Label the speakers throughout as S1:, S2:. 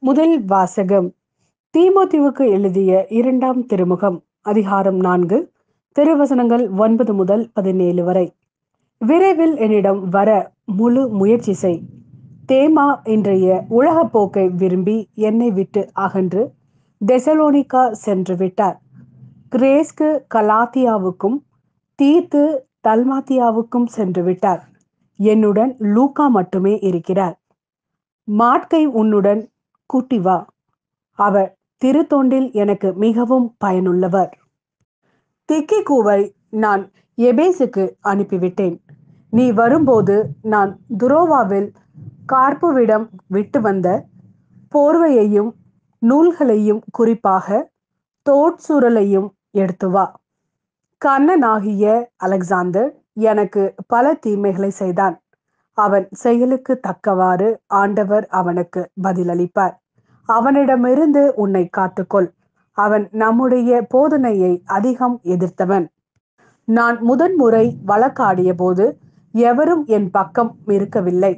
S1: முதல் வாசகம் தீமோத்தேயுவுக்கு எழுதிய 2ஆம் திருமுகம் அதிகாரம் 4 திருவசனங்கள் 9 முதல் 17 வரை. விரைவில் என்னிடம் வர முழு முயற்சி செய். தேமா இன்றைய உலக போக்கை விரும்பி என்னை விட்டு அகன்று தெசலோனிக்கா சென்று விட்டார். கிரேஸ்கு கலாத்தியாவுக்கும் தீத்து தல்மாத்தியாவுக்கும் சென்று விட்டார். என்னுடன் லூக்கா மட்டுமே இருக்கிறார். மாட்கை உன்னுடன் கூட்டி வா. அவர் திருத்தொண்டில் எனக்கு மிகவும் பயனுள்ளவர். திக்கிக்கூவை நான் எபேசுக்கு அனுப்பிவிட்டேன். நீ வரும்போது நான் துரோவாவில் கார்ப்புவிடம் விட்டு வந்த போர்வையையும் நூல்களையும் குறிப்பாக தோட்சுருளையும் எடுத்து வா. கண்ணனாகிய அலெக்சாந்தர் எனக்கு பல தீமைகளை செய்தான். அவன் செயலுக்கு தக்கவாறு ஆண்டவர் அவனுக்கு பதிலளிப்பார். அவனிடமிருந்து உன்னை காத்துக்கொள். அவன் நம்முடைய போதனையை அதிகம் எதிர்த்தவன். நான் முதன்முறை வழக்காடிய போது எவரும் என் பக்கம் இருக்கவில்லை.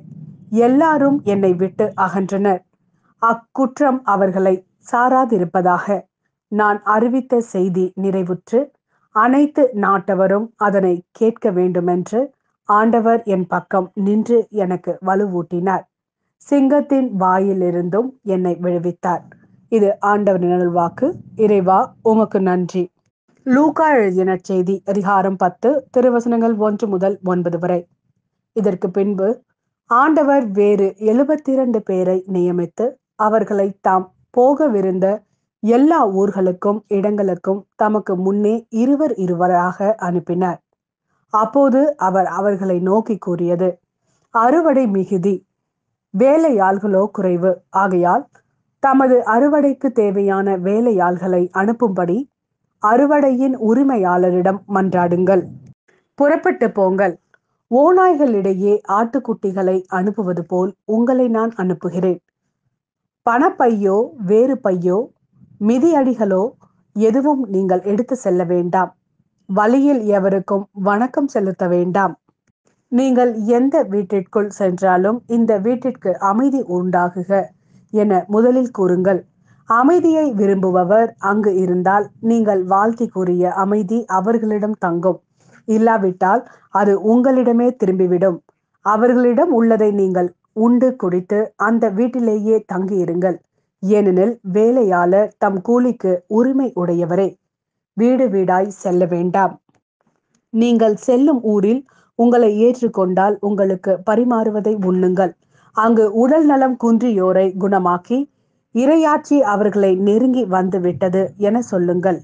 S1: எல்லாரும் என்னை விட்டு அகன்றனர். அக்குற்றம் அவர்களை சாராதிருப்பதாக. நான் அறிவித்த செய்தி நிறைவுற்று அனைத்து நாட்டவரும் அதனை கேட்க வேண்டுமென்று ஆண்டவர் என் பக்கம் நின்று எனக்கு வலுவூட்டினார். சிங்கத்தின் வாயிலிருந்தும் என்னை விடுவித்தார். இது ஆண்டவரின் அருள்வாக்கு. இறைவா உமக்கு நன்றி. லூக்கா எழுதிய நற்செய்தி அதிகாரம் 10 திருவசனங்கள் 1 முதல் 9 வரை. இதற்கு பின்பு ஆண்டவர் வேறு 72 பேரை நியமித்து அவர்களை தாம் போகவிருந்த எல்லா ஊர்களுக்கும் இடங்களுக்கும் தமக்கு முன்னே இருவராக அனுப்பினார். அப்போது அவர் அவர்களை நோக்கி கூறியது, அறுவடை மிகுதி, வேலையாள்களோ குறைவு. ஆகையால் தமது அறுவடைக்கு தேவையான வேலையாள்களை அனுப்பும்படி அறுவடையின் உரிமையாளரிடம் மன்றாடுங்கள். புறப்பட்டு போங்கள். ஓநாய்களிடையே ஆட்டுக்குட்டிகளை அனுப்புவது போல் உங்களை நான் அனுப்புகிறேன். பணப்பையோ வேறு பையோ மிதியடிகளோ எதுவும் நீங்கள் எடுத்து செல்ல வேண்டாம். வழியில் எவருக்கும் வணக்கம் செலுத்த வேண்டாம். நீங்கள் எந்த வீட்டிற்குள் சென்றாலும் இந்த வீட்டிற்கு அமைதி உண்டாகுக என முதலில் கூறுங்கள். அமைதியை விரும்புபவர் அங்கு இருந்தால் நீங்கள் வாழ்த்தி கூறிய அமைதி அவர்களிடம் தங்கும். இல்லாவிட்டால் அது உங்களிடமே திரும்பிவிடும். அவர்களிடம் உள்ளதை நீங்கள் உண்டு குடித்து அந்த வீட்டிலேயே தங்கியிருங்கள். ஏனெனில் வேலையாளர் தம் கூலிக்கு உரிமை உடையவரே. வீடு வீடாய் செல்ல வேண்டாம். நீங்கள் செல்லும் ஊரில் உங்களை ஏற்றுக்கொண்டால் உங்களுக்கு பரிமாறுவதை உண்ணுங்கள். அங்கு உடல் நலம் குன்றியோரை குணமாக்கி இறையாட்சி அவர்களை நெருங்கி வந்து விட்டது என சொல்லுங்கள்.